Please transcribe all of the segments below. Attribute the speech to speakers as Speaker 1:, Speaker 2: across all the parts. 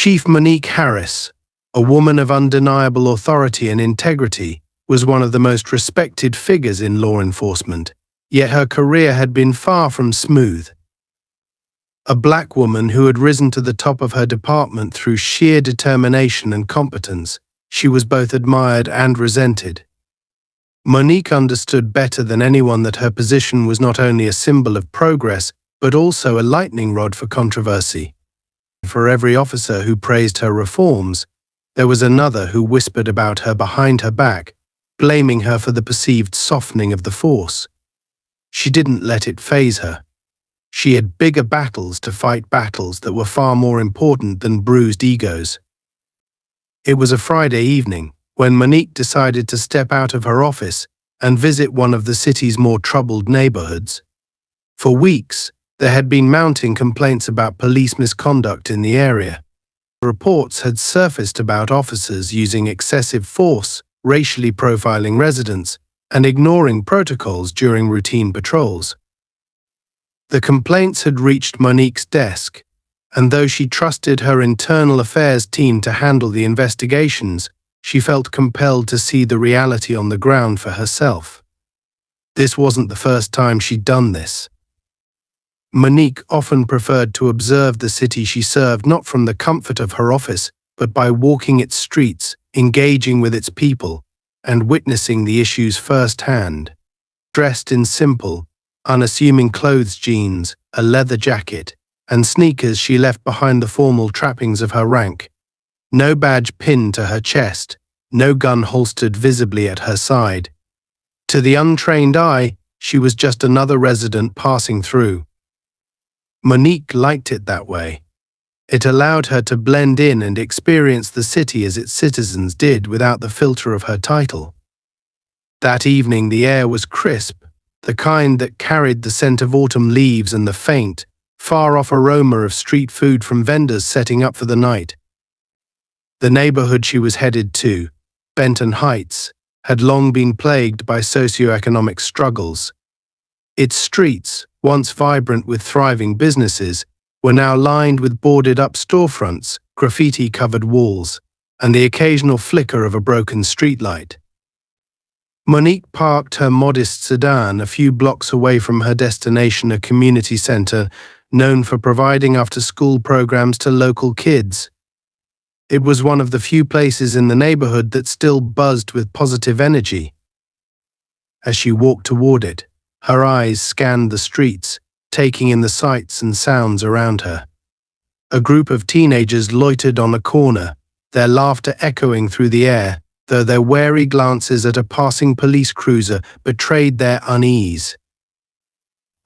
Speaker 1: Chief Monique Harris, a woman of undeniable authority and integrity, was one of the most respected figures in law enforcement, yet her career had been far from smooth. A black woman who had risen to the top of her department through sheer determination and competence, she was both admired and resented. Monique understood better than anyone that her position was not only a symbol of progress, but also a lightning rod for controversy. For every officer who praised her reforms, there was another who whispered about her behind her back, blaming her for the perceived softening of the force. She didn't let it faze her. She had bigger battles to fight, battles that were far more important than bruised egos. It was a Friday evening when Monique decided to step out of her office and visit one of the city's more troubled neighborhoods. For weeks, there had been mounting complaints about police misconduct in the area. Reports had surfaced about officers using excessive force, racially profiling residents, and ignoring protocols during routine patrols. The complaints had reached Monique's desk, and though she trusted her internal affairs team to handle the investigations, she felt compelled to see the reality on the ground for herself. This wasn't the first time she'd done this. Monique often preferred to observe the city she served not from the comfort of her office, but by walking its streets, engaging with its people, and witnessing the issues firsthand. Dressed in simple, unassuming clothes, jeans, a leather jacket, and sneakers, she left behind the formal trappings of her rank. No badge pinned to her chest, no gun holstered visibly at her side. To the untrained eye, she was just another resident passing through. Monique liked it that way. It allowed her to blend in and experience the city as its citizens did without the filter of her title. That evening the air was crisp, the kind that carried the scent of autumn leaves and the faint, far-off aroma of street food from vendors setting up for the night. The neighborhood she was headed to, Benton Heights, had long been plagued by socioeconomic struggles. Its streets, once vibrant with thriving businesses, were now lined with boarded-up storefronts, graffiti-covered walls, and the occasional flicker of a broken streetlight. Monique parked her modest sedan a few blocks away from her destination, a community center known for providing after-school programs to local kids. It was one of the few places in the neighborhood that still buzzed with positive energy. As she walked toward it, her eyes scanned the streets, taking in the sights and sounds around her. A group of teenagers loitered on a corner, their laughter echoing through the air, though their wary glances at a passing police cruiser betrayed their unease.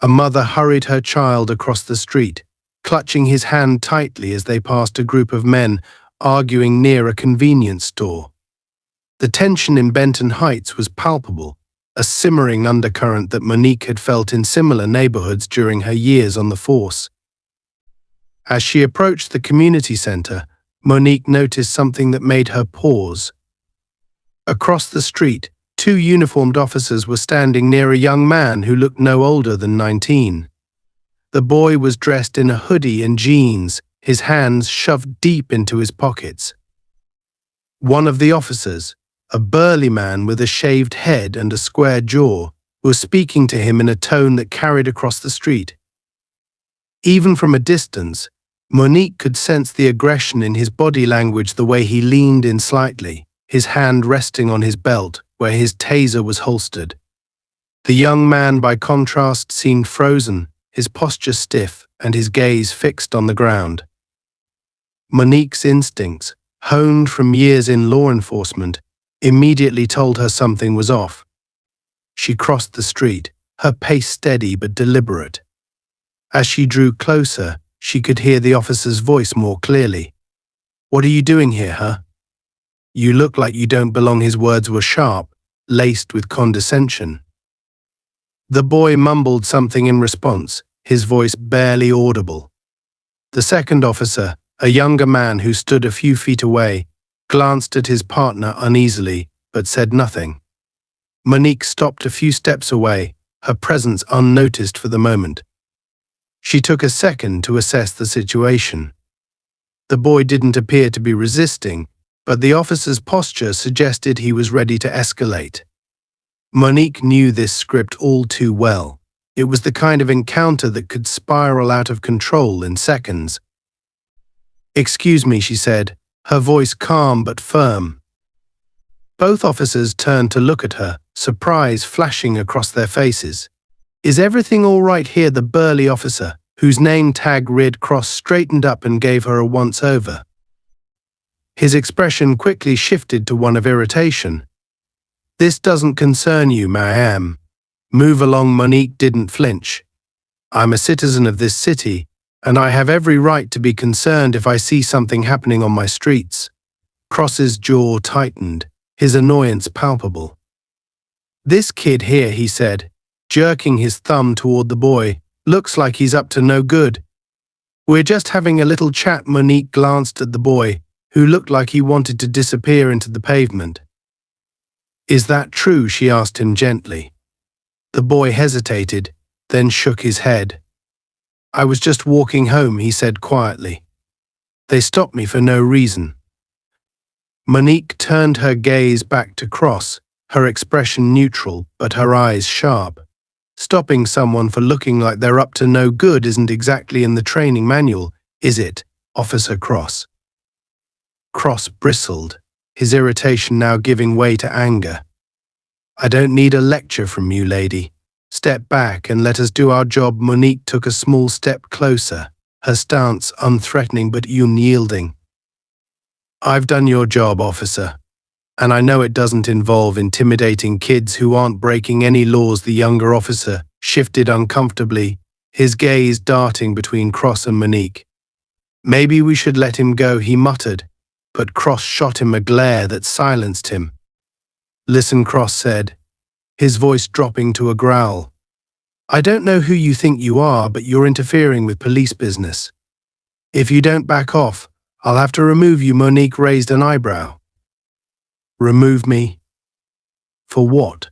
Speaker 1: A mother hurried her child across the street, clutching his hand tightly as they passed a group of men arguing near a convenience store. The tension in Benton Heights was palpable, a simmering undercurrent that Monique had felt in similar neighborhoods during her years on the force. As she approached the community center, Monique noticed something that made her pause. Across the street, two uniformed officers were standing near a young man who looked no older than 19. The boy was dressed in a hoodie and jeans, his hands shoved deep into his pockets. One of the officers, a burly man with a shaved head and a square jaw, was speaking to him in a tone that carried across the street. Even from a distance, Monique could sense the aggression in his body language, the way he leaned in slightly, his hand resting on his belt, where his taser was holstered. The young man, by contrast, seemed frozen, his posture stiff and his gaze fixed on the ground. Monique's instincts, honed from years in law enforcement, immediately told her something was off. She crossed the street, her pace steady but deliberate. As she drew closer, she could hear the officer's voice more clearly. "What are you doing here, huh? You look like you don't belong." His words were sharp, laced with condescension. The boy mumbled something in response, his voice barely audible. The second officer, a younger man who stood a few feet away, glanced at his partner uneasily, but said nothing. Monique stopped a few steps away, her presence unnoticed for the moment. She took a second to assess the situation. The boy didn't appear to be resisting, but the officer's posture suggested he was ready to escalate. Monique knew this script all too well. It was the kind of encounter that could spiral out of control in seconds. "Excuse me," she said, her voice calm but firm. Both officers turned to look at her, surprise flashing across their faces. "Is everything all right here?" The burly officer, whose name tag read Cross, straightened up and gave her a once-over. His expression quickly shifted to one of irritation. "This doesn't concern you, ma'am. Move along." Monique didn't flinch. "I'm a citizen of this city, and I have every right to be concerned if I see something happening on my streets." Cross's jaw tightened, his annoyance palpable. "This kid here," he said, jerking his thumb toward the boy, "looks like he's up to no good. We're just having a little chat." Monique glanced at the boy, who looked like he wanted to disappear into the pavement. "Is that true?" she asked him gently. The boy hesitated, then shook his head. "I was just walking home," he said quietly. "They stopped me for no reason." Monique turned her gaze back to Cross, her expression neutral but her eyes sharp. "Stopping someone for looking like they're up to no good isn't exactly in the training manual, is it, Officer Cross?" Cross bristled, his irritation now giving way to anger. "I don't need a lecture from you, lady. Step back and let us do our job." Monique took a small step closer, her stance unthreatening but unyielding. "I've done your job, officer, and I know it doesn't involve intimidating kids who aren't breaking any laws." The younger officer shifted uncomfortably, his gaze darting between Cross and Monique. "Maybe we should let him go," he muttered, but Cross shot him a glare that silenced him. "Listen," Cross said, his voice dropping to a growl. "I don't know who you think you are, but you're interfering with police business. If you don't back off, I'll have to remove you." Monique raised an eyebrow. "Remove me? For what?"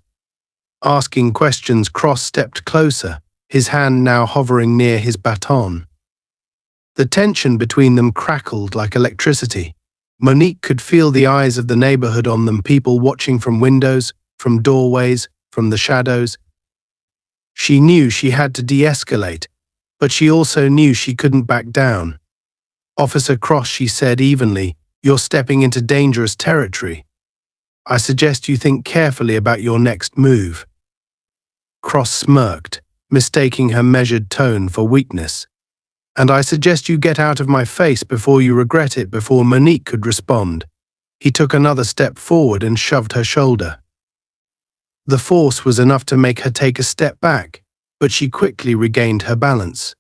Speaker 1: Asking questions, Cross stepped closer, his hand now hovering near his baton. The tension between them crackled like electricity. Monique could feel the eyes of the neighborhood on them, people watching from windows, from doorways, from the shadows. She knew she had to de-escalate, but she also knew she couldn't back down. "Officer Cross," she said evenly, "you're stepping into dangerous territory. I suggest you think carefully about your next move." Cross smirked, mistaking her measured tone for weakness. "And I suggest you get out of my face before you regret it." Before Monique could respond, he took another step forward and shoved her shoulder. The force was enough to make her take a step back, but she quickly regained her balance.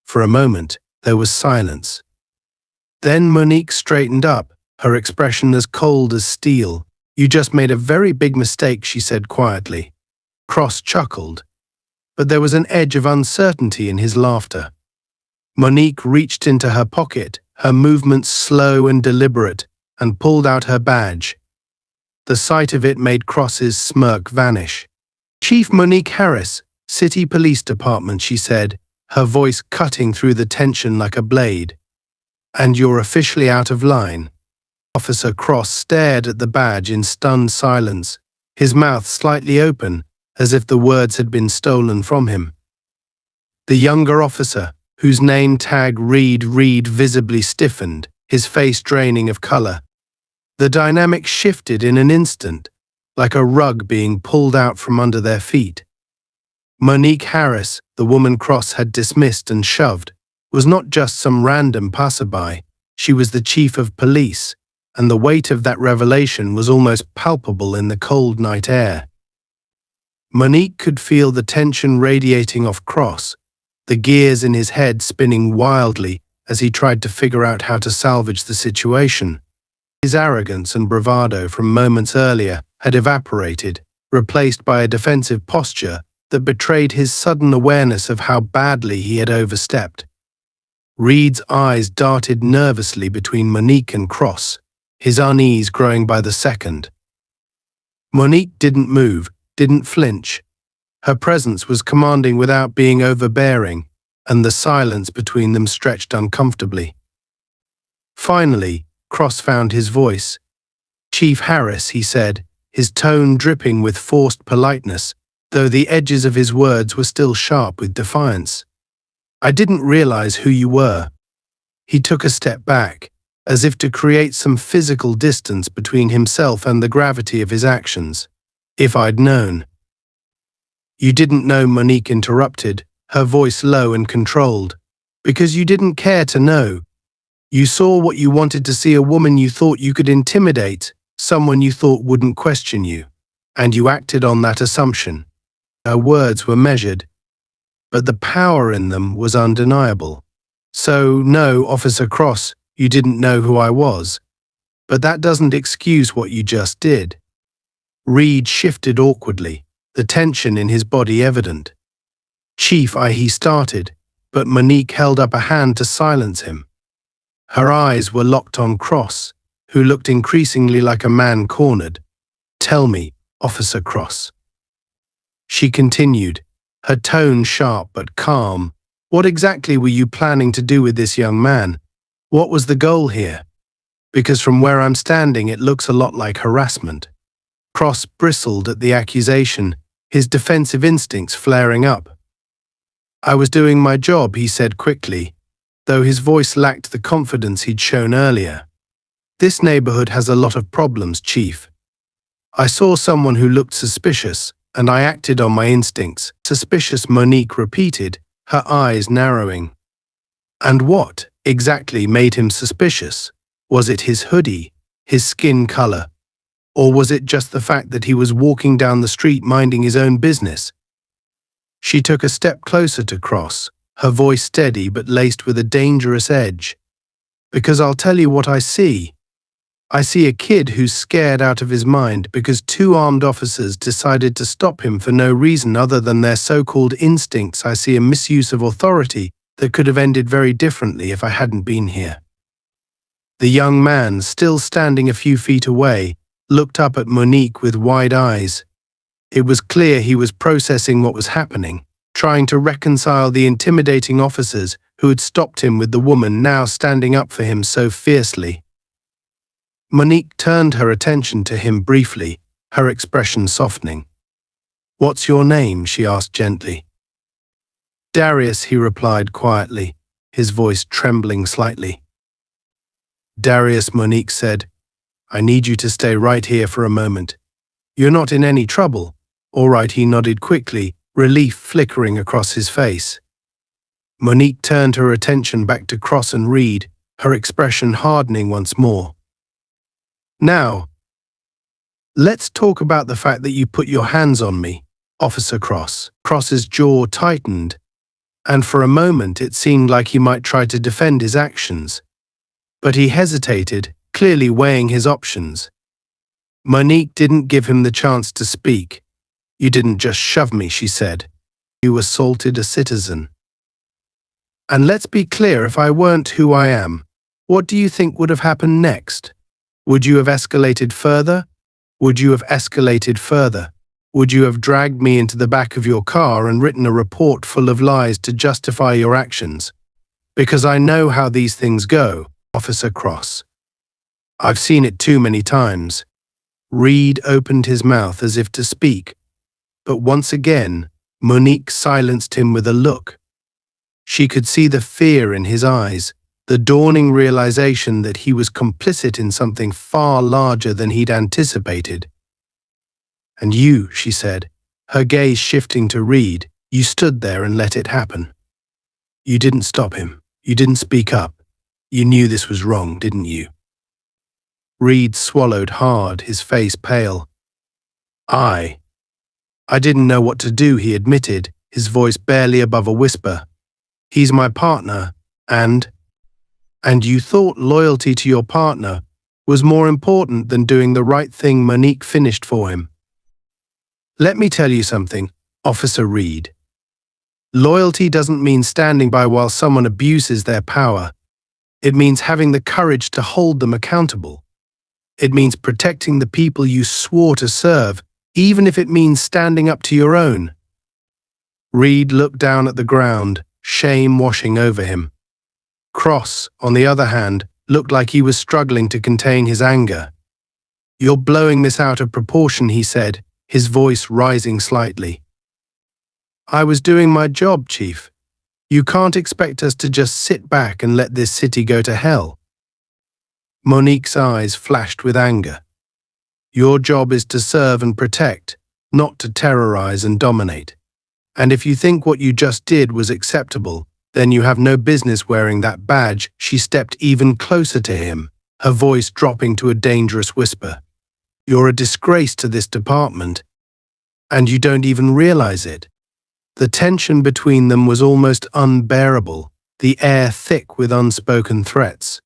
Speaker 1: For a moment, there was silence. Then Monique straightened up, her expression as cold as steel. "You just made a very big mistake," she said quietly. Cross chuckled, but there was an edge of uncertainty in his laughter. Monique reached into her pocket, her movements slow and deliberate, and pulled out her badge. The sight of it made Cross's smirk vanish. "Chief Monique Harris, City Police Department," she said, her voice cutting through the tension like a blade. "And you're officially out of line." Officer Cross stared at the badge in stunned silence, his mouth slightly open, as if the words had been stolen from him. The younger officer, whose name tag read visibly stiffened, his face draining of color. The dynamic shifted in an instant, like a rug being pulled out from under their feet. Monique Harris, the woman Cross had dismissed and shoved, was not just some random passerby. She was the chief of police, and the weight of that revelation was almost palpable in the cold night air. Monique could feel the tension radiating off Cross, the gears in his head spinning wildly as he tried to figure out how to salvage the situation. His arrogance and bravado from moments earlier had evaporated, replaced by a defensive posture that betrayed his sudden awareness of how badly he had overstepped. Reed's eyes darted nervously between Monique and Cross, his unease growing by the second. Monique didn't move, didn't flinch. Her presence was commanding without being overbearing, and the silence between them stretched uncomfortably. Finally, Cross found his voice. "Chief Harris," he said, his tone dripping with forced politeness, though the edges of his words were still sharp with defiance. "I didn't realize who you were." He took a step back, as if to create some physical distance between himself and the gravity of his actions. "If I'd known." "You didn't know," Monique interrupted, her voice low and controlled, "because you didn't care to know. You saw what you wanted to see, a woman you thought you could intimidate, someone you thought wouldn't question you, and you acted on that assumption." Her words were measured, but the power in them was undeniable. "So, no, Officer Cross, you didn't know who I was. But that doesn't excuse what you just did." Reed shifted awkwardly, the tension in his body evident. "Chief," he started, but Monique held up a hand to silence him. Her eyes were locked on Cross, who looked increasingly like a man cornered. "Tell me, Officer Cross." She continued, her tone sharp but calm. "What exactly were you planning to do with this young man? What was the goal here? Because from where I'm standing it looks a lot like harassment." Cross bristled at the accusation, his defensive instincts flaring up. "I was doing my job," he said quickly, though his voice lacked the confidence he'd shown earlier. "This neighborhood has a lot of problems, Chief. I saw someone who looked suspicious, and I acted on my instincts." "Suspicious," Monique repeated, her eyes narrowing. "And what exactly made him suspicious? Was it his hoodie, his skin color, or was it just the fact that he was walking down the street minding his own business?" She took a step closer to Cross, her voice steady but laced with a dangerous edge. "Because I'll tell you what I see. I see a kid who's scared out of his mind because two armed officers decided to stop him for no reason other than their so-called instincts. I see a misuse of authority that could have ended very differently if I hadn't been here." The young man, still standing a few feet away, looked up at Monique with wide eyes. It was clear he was processing what was happening, trying to reconcile the intimidating officers who had stopped him with the woman now standing up for him so fiercely. Monique turned her attention to him briefly, her expression softening. "What's your name?" she asked gently. "Darius," he replied quietly, his voice trembling slightly. "Darius," Monique said, "I need you to stay right here for a moment. You're not in any trouble." "All right," he nodded quickly, relief flickering across his face. Monique turned her attention back to Cross and Reed, her expression hardening once more. "Now, let's talk about the fact that you put your hands on me, Officer Cross." Cross's jaw tightened, and for a moment it seemed like he might try to defend his actions. But he hesitated, clearly weighing his options. Monique didn't give him the chance to speak. "You didn't just shove me," she said. "You assaulted a citizen. And let's be clear, if I weren't who I am, what do you think would have happened next? Would you have escalated further? Would you have escalated further? Would you have dragged me into the back of your car and written a report full of lies to justify your actions? Because I know how these things go, Officer Cross. I've seen it too many times." Reed opened his mouth as if to speak, but once again, Monique silenced him with a look. She could see the fear in his eyes, the dawning realization that he was complicit in something far larger than he'd anticipated. "And you," she said, her gaze shifting to Reed, "you stood there and let it happen. You didn't stop him. You didn't speak up. You knew this was wrong, didn't you?" Reed swallowed hard, his face pale. I didn't know what to do," he admitted, his voice barely above a whisper. "He's my partner, and you thought loyalty to your partner was more important than doing the right thing." Monique finished for him. "Let me tell you something, Officer Reed. Loyalty doesn't mean standing by while someone abuses their power. It means having the courage to hold them accountable. It means protecting the people you swore to serve, even if it means standing up to your own." Reed looked down at the ground, shame washing over him. Cross, on the other hand, looked like he was struggling to contain his anger. "You're blowing this out of proportion," he said, his voice rising slightly. "I was doing my job, Chief. You can't expect us to just sit back and let this city go to hell." Monique's eyes flashed with anger. "Your job is to serve and protect, not to terrorize and dominate. And if you think what you just did was acceptable, then you have no business wearing that badge." She stepped even closer to him, her voice dropping to a dangerous whisper. "You're a disgrace to this department, and you don't even realize it." The tension between them was almost unbearable, the air thick with unspoken threats.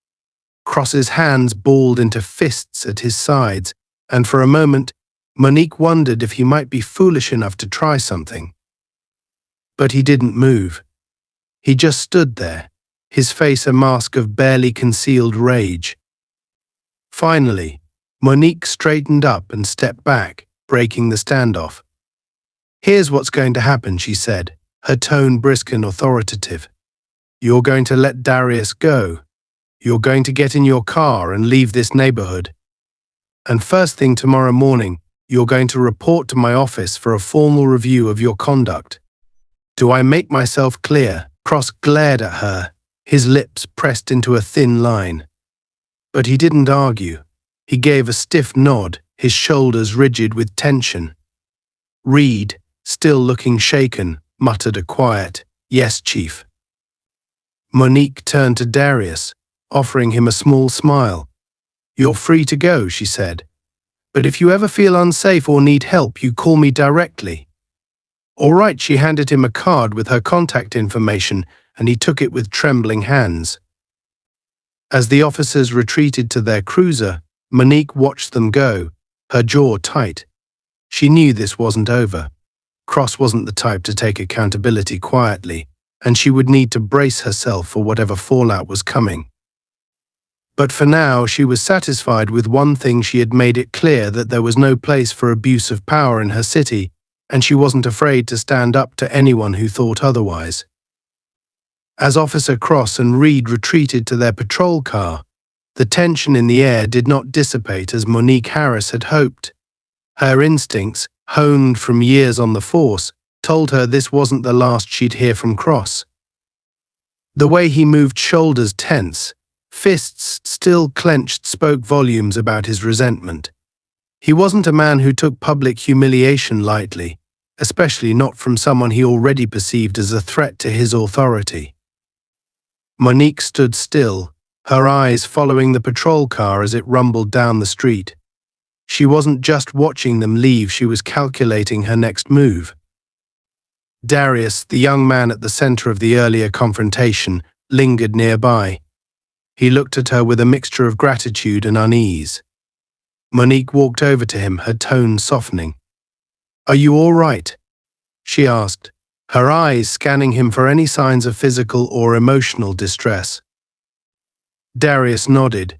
Speaker 1: Cross's hands balled into fists at his sides, and for a moment, Monique wondered if he might be foolish enough to try something. But he didn't move. He just stood there, his face a mask of barely concealed rage. Finally, Monique straightened up and stepped back, breaking the standoff. "Here's what's going to happen," she said, her tone brisk and authoritative. "You're going to let Darius go. You're going to get in your car and leave this neighborhood. And first thing tomorrow morning, you're going to report to my office for a formal review of your conduct. Do I make myself clear?" Cross glared at her, his lips pressed into a thin line. But he didn't argue. He gave a stiff nod, his shoulders rigid with tension. Reed, still looking shaken, muttered a quiet, "Yes, Chief." Monique turned to Darius, offering him a small smile. "You're free to go," she said. "But if you ever feel unsafe or need help, you call me directly." "All right," she handed him a card with her contact information, and he took it with trembling hands. As the officers retreated to their cruiser, Monique watched them go, her jaw tight. She knew this wasn't over. Cross wasn't the type to take accountability quietly, and she would need to brace herself for whatever fallout was coming. But for now, she was satisfied with one thing: she had made it clear that there was no place for abuse of power in her city, and she wasn't afraid to stand up to anyone who thought otherwise. As Officer Cross and Reed retreated to their patrol car, the tension in the air did not dissipate as Monique Harris had hoped. Her instincts, honed from years on the force, told her this wasn't the last she'd hear from Cross. The way he moved, shoulders tense, fists still clenched, spoke volumes about his resentment. He wasn't a man who took public humiliation lightly, especially not from someone he already perceived as a threat to his authority. Monique stood still, her eyes following the patrol car as it rumbled down the street. She wasn't just watching them leave, she was calculating her next move. Darius, the young man at the center of the earlier confrontation, lingered nearby. He looked at her with a mixture of gratitude and unease. Monique walked over to him, her tone softening. "Are you all right?" she asked, her eyes scanning him for any signs of physical or emotional distress. Darius nodded,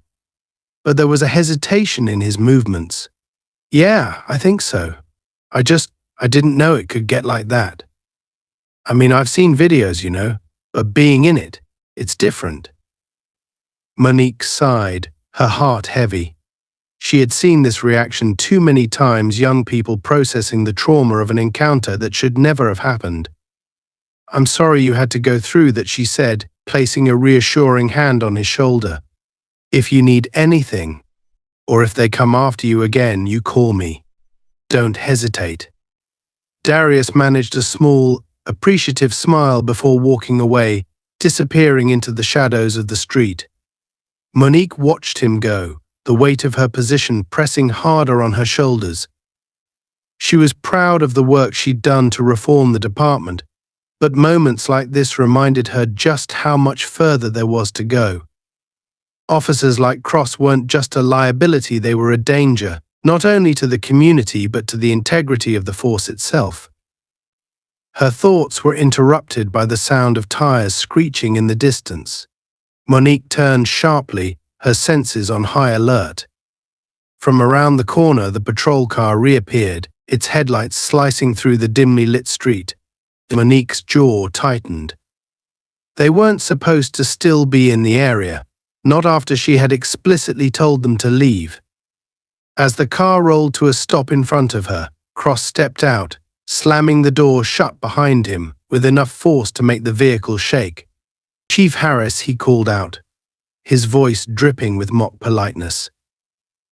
Speaker 1: but there was a hesitation in his movements. "Yeah, I think so. I didn't know it could get like that. I mean, I've seen videos, but being in it, it's different." Monique sighed, her heart heavy. She had seen this reaction too many times, young people processing the trauma of an encounter that should never have happened. "I'm sorry you had to go through that," she said, placing a reassuring hand on his shoulder. "If you need anything, or if they come after you again, you call me. Don't hesitate." Darius managed a small, appreciative smile before walking away, disappearing into the shadows of the street. Monique watched him go, the weight of her position pressing harder on her shoulders. She was proud of the work she'd done to reform the department, but moments like this reminded her just how much further there was to go. Officers like Cross weren't just a liability, they were a danger, not only to the community but to the integrity of the force itself. Her thoughts were interrupted by the sound of tires screeching in the distance. Monique turned sharply, her senses on high alert. From around the corner, the patrol car reappeared, its headlights slicing through the dimly lit street. Monique's jaw tightened. They weren't supposed to still be in the area, not after she had explicitly told them to leave. As the car rolled to a stop in front of her, Cross stepped out, slamming the door shut behind him with enough force to make the vehicle shake. "Chief Harris," he called out, his voice dripping with mock politeness.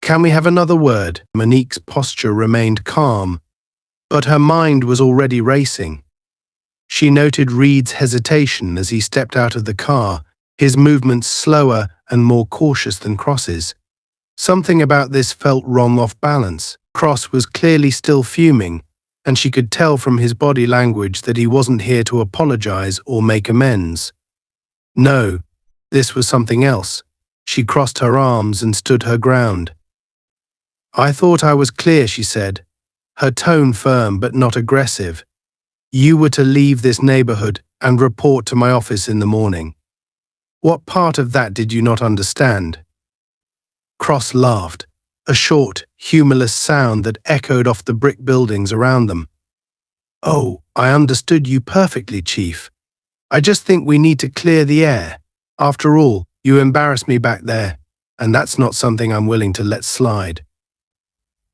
Speaker 1: "Can we have another word?" Monique's posture remained calm, but her mind was already racing. She noted Reed's hesitation as he stepped out of the car, his movements slower and more cautious than Cross's. Something about this felt wrong, off balance. Cross was clearly still fuming, and she could tell from his body language that he wasn't here to apologize or make amends. No, this was something else. She crossed her arms and stood her ground. "I thought I was clear," she said, her tone firm but not aggressive. "You were to leave this neighborhood and report to my office in the morning. What part of that did you not understand?" Cross laughed, a short, humorless sound that echoed off the brick buildings around them. "Oh, I understood you perfectly, Chief. I just think we need to clear the air. After all, you embarrassed me back there, and that's not something I'm willing to let slide."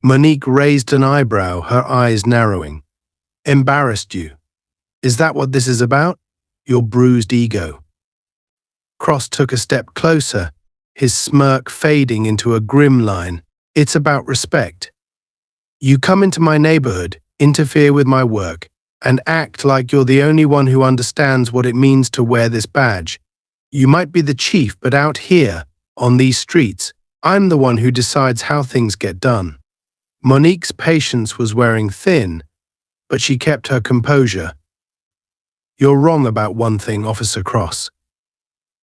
Speaker 1: Monique raised an eyebrow, her eyes narrowing. "Embarrassed you? Is that what this is about? Your bruised ego?" Cross took a step closer, his smirk fading into a grim line. "It's about respect. You come into my neighborhood, interfere with my work, and act like you're the only one who understands what it means to wear this badge. You might be the chief, but out here, on these streets, I'm the one who decides how things get done." Monique's patience was wearing thin, but she kept her composure. "You're wrong about one thing, Officer Cross.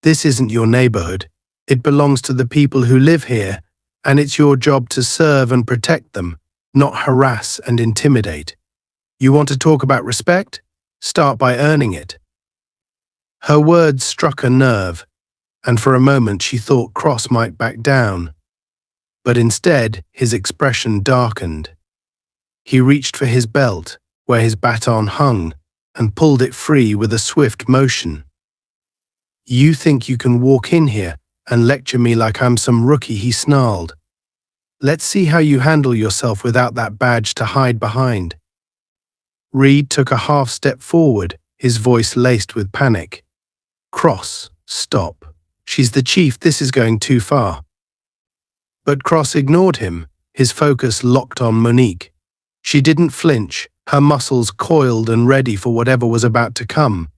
Speaker 1: This isn't your neighborhood. It belongs to the people who live here, and it's your job to serve and protect them, not harass and intimidate. You want to talk about respect? Start by earning it." Her words struck a nerve, and for a moment she thought Cross might back down. But instead, his expression darkened. He reached for his belt, where his baton hung, and pulled it free with a swift motion. "You think you can walk in here and lecture me like I'm some rookie," he snarled. "Let's see how you handle yourself without that badge to hide behind." Reed took a half step forward, his voice laced with panic. "Cross, stop. She's the chief, this is going too far." But Cross ignored him, his focus locked on Monique. She didn't flinch, her muscles coiled and ready for whatever was about to come.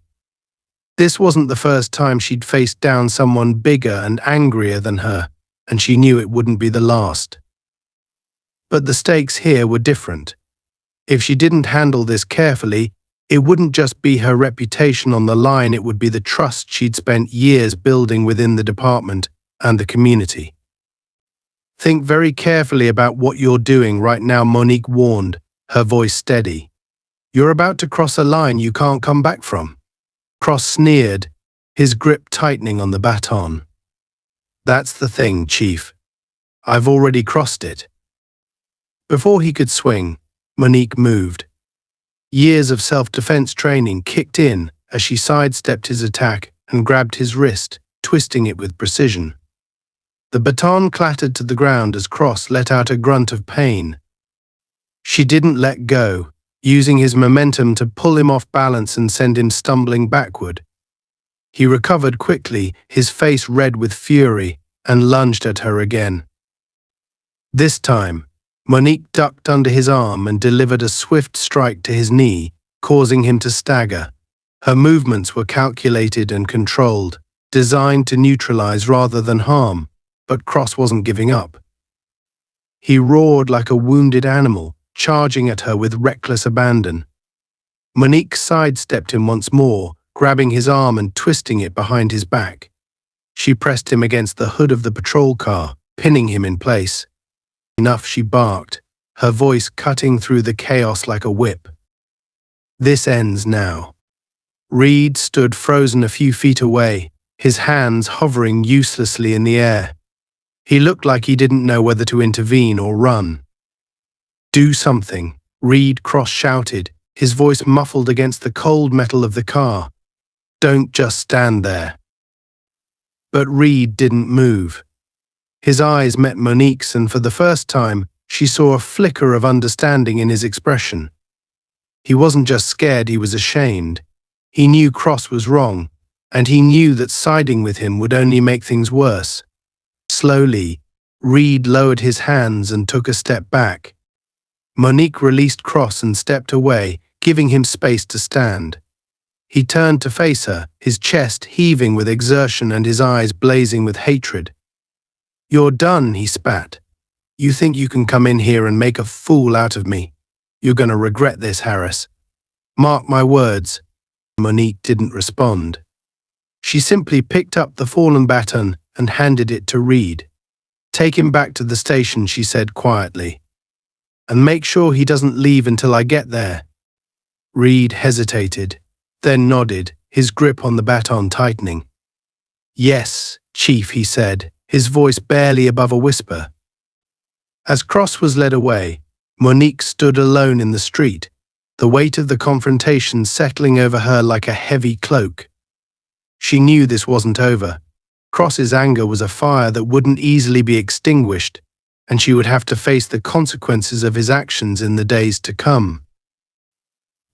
Speaker 1: This wasn't the first time she'd faced down someone bigger and angrier than her, and she knew it wouldn't be the last. But the stakes here were different. If she didn't handle this carefully, it wouldn't just be her reputation on the line, it would be the trust she'd spent years building within the department and the community. "Think very carefully about what you're doing right now," Monique warned, her voice steady. "You're about to cross a line you can't come back from." Cross sneered, his grip tightening on the baton. "That's the thing, Chief. I've already crossed it." Before he could swing, Monique moved. Years of self-defense training kicked in as she sidestepped his attack and grabbed his wrist, twisting it with precision. The baton clattered to the ground as Cross let out a grunt of pain. She didn't let go, using his momentum to pull him off balance and send him stumbling backward. He recovered quickly, his face red with fury, and lunged at her again. This time, Monique ducked under his arm and delivered a swift strike to his knee, causing him to stagger. Her movements were calculated and controlled, designed to neutralize rather than harm, but Cross wasn't giving up. He roared like a wounded animal, charging at her with reckless abandon. Monique sidestepped him once more, grabbing his arm and twisting it behind his back. She pressed him against the hood of the patrol car, pinning him in place. "Enough," she barked, her voice cutting through the chaos like a whip. "This ends now." Reed stood frozen a few feet away, his hands hovering uselessly in the air. He looked like he didn't know whether to intervene or run. "Do something," Reed Cross shouted, his voice muffled against the cold metal of the car. "Don't just stand there." But Reed didn't move. His eyes met Monique's, and for the first time, she saw a flicker of understanding in his expression. He wasn't just scared, he was ashamed. He knew Cross was wrong, and he knew that siding with him would only make things worse. Slowly, Reed lowered his hands and took a step back. Monique released Cross and stepped away, giving him space to stand. He turned to face her, his chest heaving with exertion and his eyes blazing with hatred. "You're done," he spat. "You think you can come in here and make a fool out of me? You're going to regret this, Harris. Mark my words." Monique didn't respond. She simply picked up the fallen baton and handed it to Reed. "Take him back to the station," she said quietly. "And make sure he doesn't leave until I get there." Reed hesitated, then nodded, his grip on the baton tightening. "Yes, Chief," he said, his voice barely above a whisper. As Cross was led away, Monique stood alone in the street, the weight of the confrontation settling over her like a heavy cloak. She knew this wasn't over. Cross's anger was a fire that wouldn't easily be extinguished, and she would have to face the consequences of his actions in the days to come.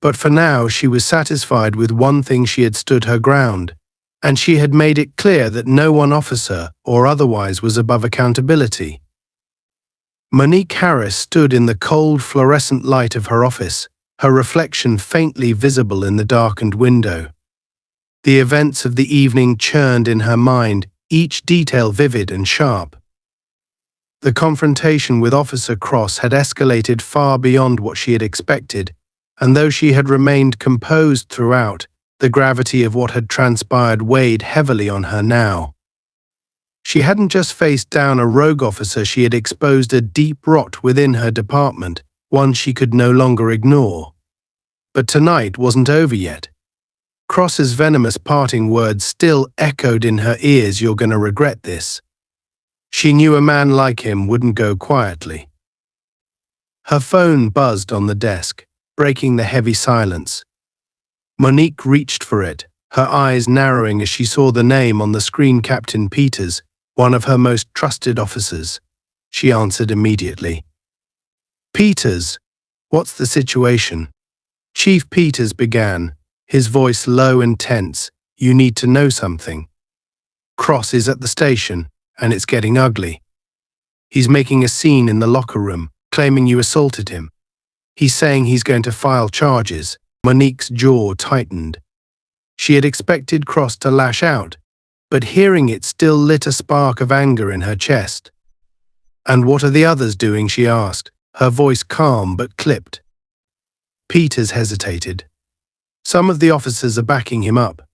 Speaker 1: But for now, she was satisfied with one thing: she had stood her ground, and she had made it clear that no one officer or otherwise was above accountability. Monique Harris stood in the cold fluorescent light of her office, her reflection faintly visible in the darkened window. The events of the evening churned in her mind, each detail vivid and sharp. The confrontation with Officer Cross had escalated far beyond what she had expected, and though she had remained composed throughout, the gravity of what had transpired weighed heavily on her now. She hadn't just faced down a rogue officer, she had exposed a deep rot within her department, one she could no longer ignore. But tonight wasn't over yet. Cross's venomous parting words still echoed in her ears: "You're gonna regret this." She knew a man like him wouldn't go quietly. Her phone buzzed on the desk, breaking the heavy silence. Monique reached for it, her eyes narrowing as she saw the name on the screen: Captain Peters, one of her most trusted officers. She answered immediately. "Peters, what's the situation?" Chief Peters began, his voice low and tense. "You need to know something. Cross is at the station, and it's getting ugly. He's making a scene in the locker room, claiming you assaulted him. He's saying he's going to file charges." Monique's jaw tightened. She had expected Cross to lash out, but hearing it still lit a spark of anger in her chest. "And what are the others doing?" she asked, her voice calm but clipped. Peters hesitated. "Some of the officers are backing him up.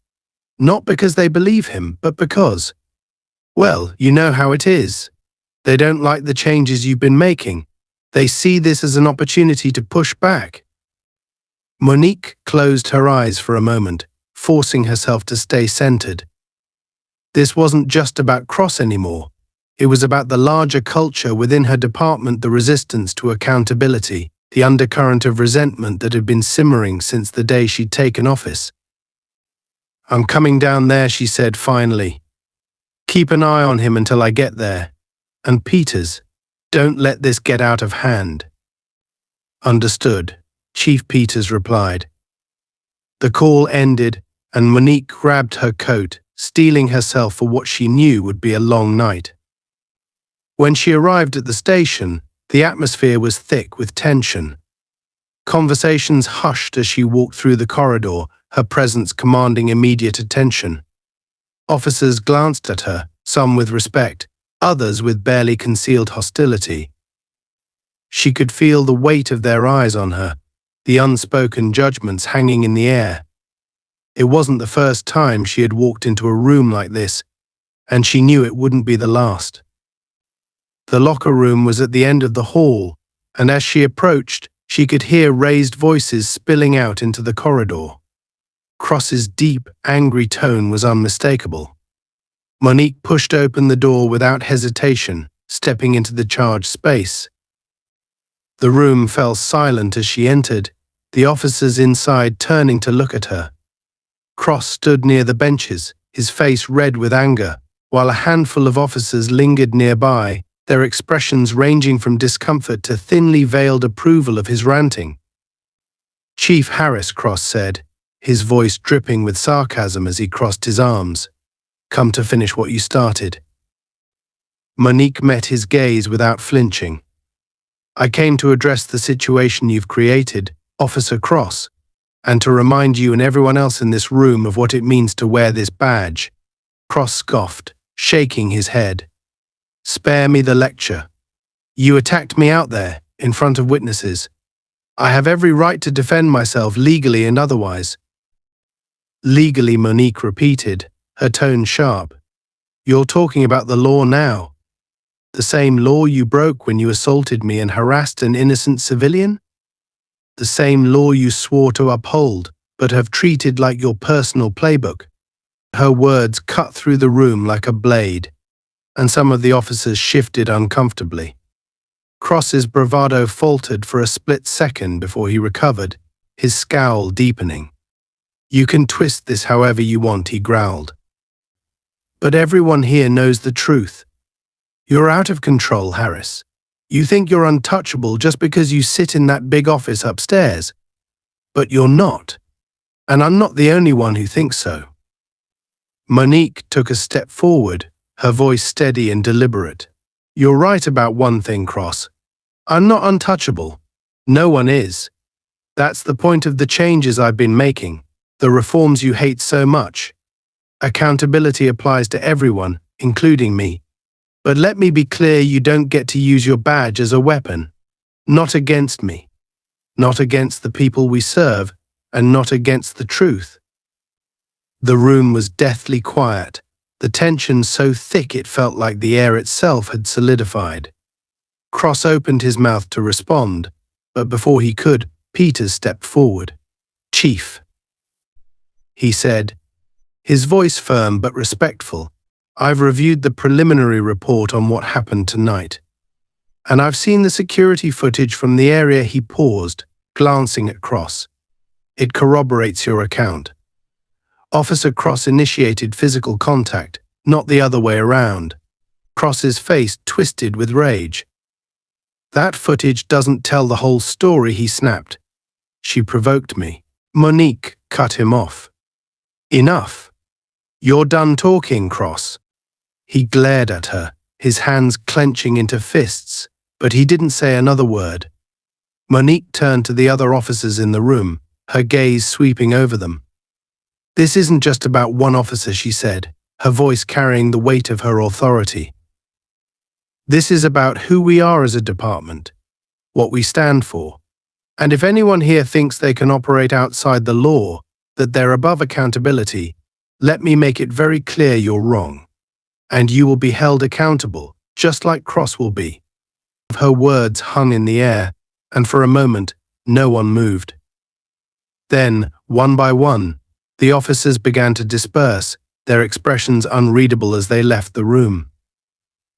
Speaker 1: Not because they believe him, but because, well, you know how it is. They don't like the changes you've been making. They see this as an opportunity to push back." Monique closed her eyes for a moment, forcing herself to stay centered. This wasn't just about Cross anymore. It was about the larger culture within her department, the resistance to accountability, the undercurrent of resentment that had been simmering since the day she'd taken office. "I'm coming down there," she said finally. "Keep an eye on him until I get there. And Peters, don't let this get out of hand." "Understood," Chief Peters replied. The call ended, and Monique grabbed her coat, steeling herself for what she knew would be a long night. When she arrived at the station, the atmosphere was thick with tension. Conversations hushed as she walked through the corridor, her presence commanding immediate attention. Officers glanced at her, some with respect, others with barely concealed hostility. She could feel the weight of their eyes on her, the unspoken judgments hanging in the air. It wasn't the first time she had walked into a room like this, and she knew it wouldn't be the last. The locker room was at the end of the hall, and as she approached, she could hear raised voices spilling out into the corridor. Cross's deep, angry tone was unmistakable. Monique pushed open the door without hesitation, stepping into the charged space. The room fell silent as she entered, the officers inside turning to look at her. Cross stood near the benches, his face red with anger, while a handful of officers lingered nearby, their expressions ranging from discomfort to thinly veiled approval of his ranting. "Chief Harris," Cross said, his voice dripping with sarcasm as he crossed his arms. "Come to finish what you started." Monique met his gaze without flinching. "I came to address the situation you've created, Officer Cross, and to remind you and everyone else in this room of what it means to wear this badge." Cross scoffed, shaking his head. "Spare me the lecture. You attacked me out there, in front of witnesses. I have every right to defend myself legally and otherwise." "Legally," Monique repeated, her tone sharp. "You're talking about the law now. The same law you broke when you assaulted me and harassed an innocent civilian? The same law you swore to uphold, but have treated like your personal playbook." Her words cut through the room like a blade, and some of the officers shifted uncomfortably. Cross's bravado faltered for a split second before he recovered, his scowl deepening. "You can twist this however you want," he growled. "But everyone here knows the truth. You're out of control, Harris. You think you're untouchable just because you sit in that big office upstairs. But you're not. And I'm not the only one who thinks so." Monique took a step forward, her voice steady and deliberate. "You're right about one thing, Cross. I'm not untouchable. No one is. That's the point of the changes I've been making, the reforms you hate so much. Accountability applies to everyone, including me. But let me be clear, you don't get to use your badge as a weapon. Not against me. Not against the people we serve, and not against the truth." The room was deathly quiet, the tension so thick it felt like the air itself had solidified. Cross opened his mouth to respond, but before he could, Peters stepped forward. "Chief," he said, his voice firm but respectful, "I've reviewed the preliminary report on what happened tonight. And I've seen the security footage from the area." He paused, glancing at Cross. "It corroborates your account. Officer Cross initiated physical contact, not the other way around." Cross's face twisted with rage. "That footage doesn't tell the whole story," he snapped. "She provoked me." Monique cut him off. "Enough. You're done talking, Cross." He glared at her, his hands clenching into fists, but he didn't say another word. Monique turned to the other officers in the room, her gaze sweeping over them. "This isn't just about one officer," she said, her voice carrying the weight of her authority. "This is about who we are as a department, what we stand for. And if anyone here thinks they can operate outside the law, that they're above accountability, let me make it very clear you're wrong. And you will be held accountable, just like Cross will be." Her words hung in the air, and for a moment, no one moved. Then, one by one, the officers began to disperse, their expressions unreadable as they left the room.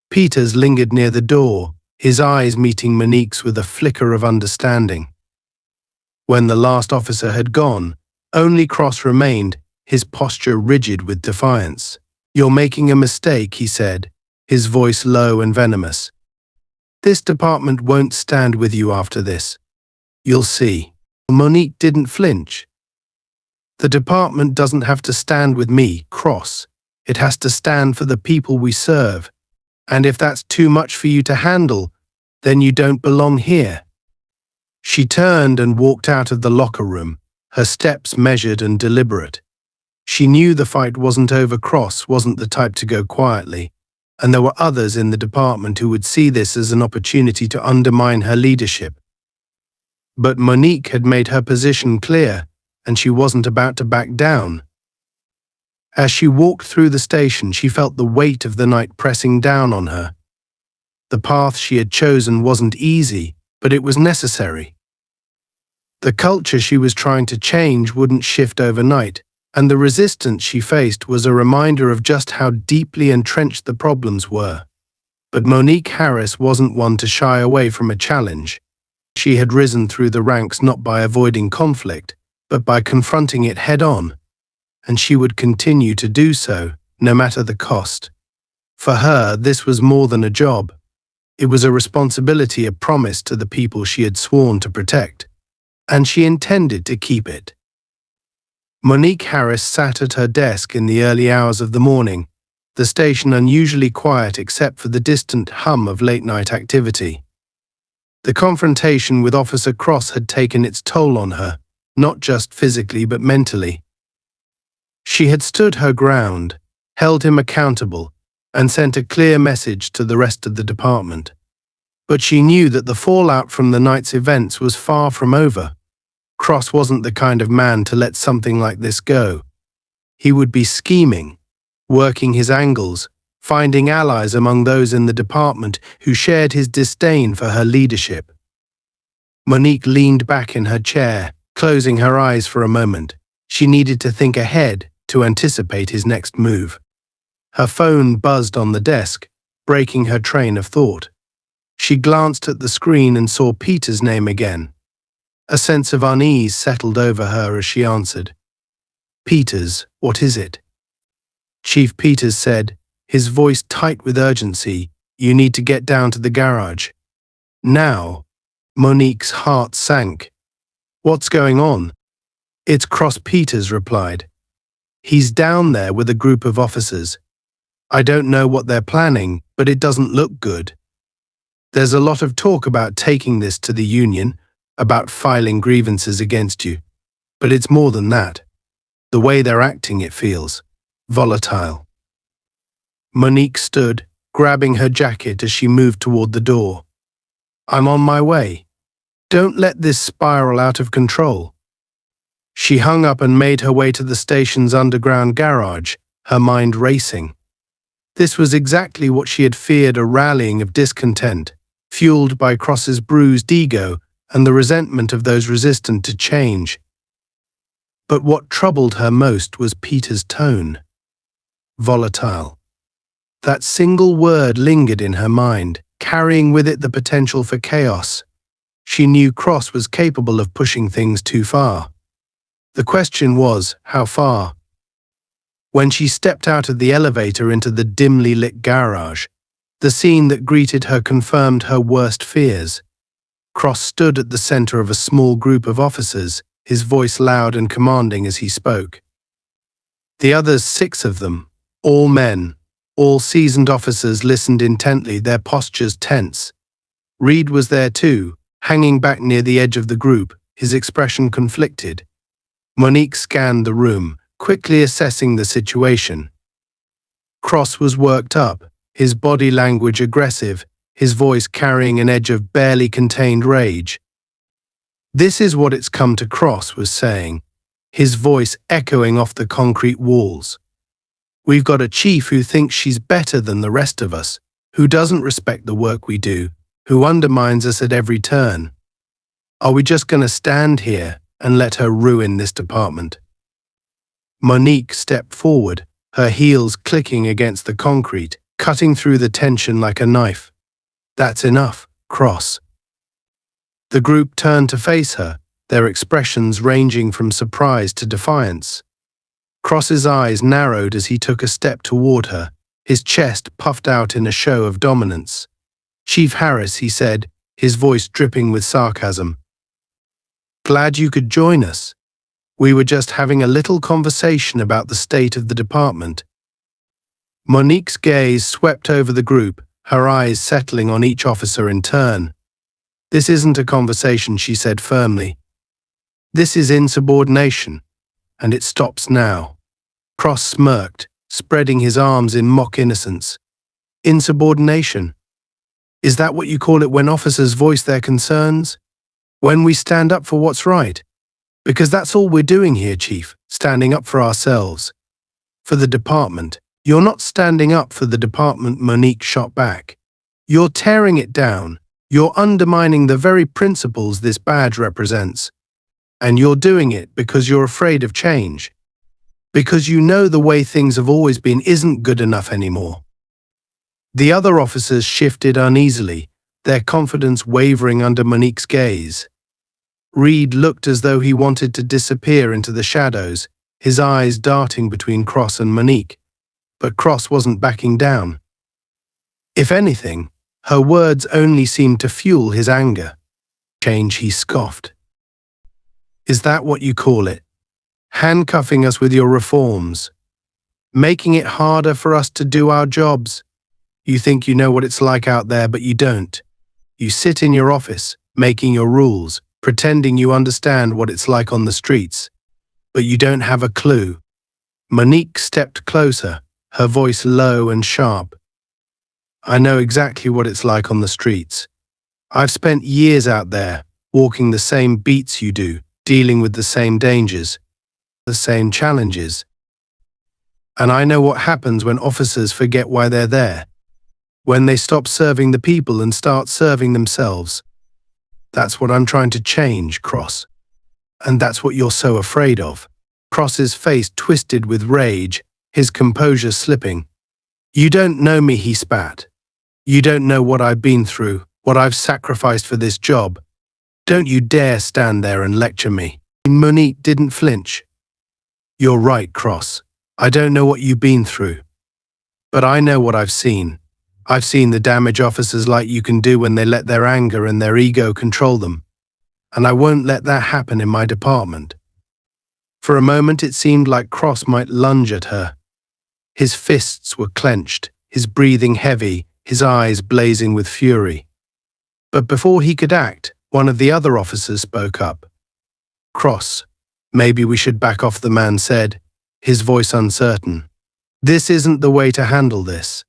Speaker 1: Peters lingered near the door, his eyes meeting Monique's with a flicker of understanding. When the last officer had gone, only Cross remained, his posture rigid with defiance. "You're making a mistake," he said, his voice low and venomous. "This department won't stand with you after this. You'll see." Monique didn't flinch. "The department doesn't have to stand with me, Cross. It has to stand for the people we serve. And if that's too much for you to handle, then you don't belong here." She turned and walked out of the locker room, her steps measured and deliberate. She knew the fight wasn't over. Cross wasn't the type to go quietly, and there were others in the department who would see this as an opportunity to undermine her leadership. But Monique had made her position clear, and she wasn't about to back down. As she walked through the station, she felt the weight of the night pressing down on her. The path she had chosen wasn't easy, but it was necessary. The culture she was trying to change wouldn't shift overnight, and the resistance she faced was a reminder of just how deeply entrenched the problems were. But Monique Harris wasn't one to shy away from a challenge. She had risen through the ranks not by avoiding conflict, but by confronting it head-on, and she would continue to do so, no matter the cost. For her, this was more than a job. It was a responsibility, a promise to the people she had sworn to protect, and she intended to keep it. Monique Harris sat at her desk in the early hours of the morning, the station unusually quiet except for the distant hum of late-night activity. The confrontation with Officer Cross had taken its toll on her, not just physically but mentally. She had stood her ground, held him accountable, and sent a clear message to the rest of the department. But she knew that the fallout from the night's events was far from over. Cross wasn't the kind of man to let something like this go. He would be scheming, working his angles, finding allies among those in the department who shared his disdain for her leadership. Monique leaned back in her chair, closing her eyes for a moment. She needed to think ahead, to anticipate his next move. Her phone buzzed on the desk, breaking her train of thought. She glanced at the screen and saw Peter's name again. A sense of unease settled over her as she answered. "Peters, what is it?" Chief Peters said, his voice tight with urgency. "You need to get down to the garage. Now." Monique's heart sank. "What's going on?" "It's Cross," Peters replied. "He's down there with a group of officers. I don't know what they're planning, but it doesn't look good. There's a lot of talk about taking this to the union, about filing grievances against you. But it's more than that. The way they're acting, it feels volatile." Monique stood, grabbing her jacket as she moved toward the door. "I'm on my way. Don't let this spiral out of control." She hung up and made her way to the station's underground garage, her mind racing. This was exactly what she had feared, a rallying of discontent, fueled by Cross's bruised ego and the resentment of those resistant to change. But what troubled her most was Peter's tone. Volatile. That single word lingered in her mind, carrying with it the potential for chaos. She knew Cross was capable of pushing things too far. The question was, how far? When she stepped out of the elevator into the dimly lit garage, the scene that greeted her confirmed her worst fears. Cross stood at the center of a small group of officers, his voice loud and commanding as he spoke. The others, 6 of them, all men, all seasoned officers, listened intently, their postures tense. Reed was there too, hanging back near the edge of the group, his expression conflicted. Monique scanned the room, quickly assessing the situation. Cross was worked up, his body language aggressive, his voice carrying an edge of barely contained rage. "This is what it's come to," Cross was saying, his voice echoing off the concrete walls. "We've got a chief who thinks she's better than the rest of us, who doesn't respect the work we do, who undermines us at every turn. Are we just going to stand here and let her ruin this department?" Monique stepped forward, her heels clicking against the concrete, cutting through the tension like a knife. "That's enough, Cross." The group turned to face her, their expressions ranging from surprise to defiance. Cross's eyes narrowed as he took a step toward her, his chest puffed out in a show of dominance. "Chief Harris," he said, his voice dripping with sarcasm. "Glad you could join us. We were just having a little conversation about the state of the department." Monique's gaze swept over the group, her eyes settling on each officer in turn. "This isn't a conversation," she said firmly. "This is insubordination, and it stops now." Cross smirked, spreading his arms in mock innocence. "Insubordination? Is that what you call it when officers voice their concerns? When we stand up for what's right? Because that's all we're doing here, Chief, standing up for ourselves. For the department. You're not standing up for the department," Monique shot back. "You're tearing it down. You're undermining the very principles this badge represents. And you're doing it because you're afraid of change. Because you know the way things have always been isn't good enough anymore." The other officers shifted uneasily, their confidence wavering under Monique's gaze. Reed looked as though he wanted to disappear into the shadows, his eyes darting between Cross and Monique. But Cross wasn't backing down. If anything, her words only seemed to fuel his anger. Change, he scoffed. Is that what you call it? Handcuffing us with your reforms? Making it harder for us to do our jobs? You think you know what it's like out there, but you don't. You sit in your office, making your rules, pretending you understand what it's like on the streets. But you don't have a clue. Monique stepped closer, her voice low and sharp. I know exactly what it's like on the streets. I've spent years out there, walking the same beats you do, dealing with the same dangers, the same challenges. And I know what happens when officers forget why they're there. When they stop serving the people and start serving themselves. That's what I'm trying to change, Cross. And that's what you're so afraid of. Cross's face twisted with rage, his composure slipping. You don't know me, he spat. You don't know what I've been through, what I've sacrificed for this job. Don't you dare stand there and lecture me. Monique didn't flinch. You're right, Cross. I don't know what you've been through. But I know what I've seen. I've seen the damage officers like you can do when they let their anger and their ego control them. And I won't let that happen in my department. For a moment it seemed like Cross might lunge at her. His fists were clenched, his breathing heavy, his eyes blazing with fury. But before he could act, one of the other officers spoke up. Cross, maybe we should back off, the man said, his voice uncertain. This isn't the way to handle this.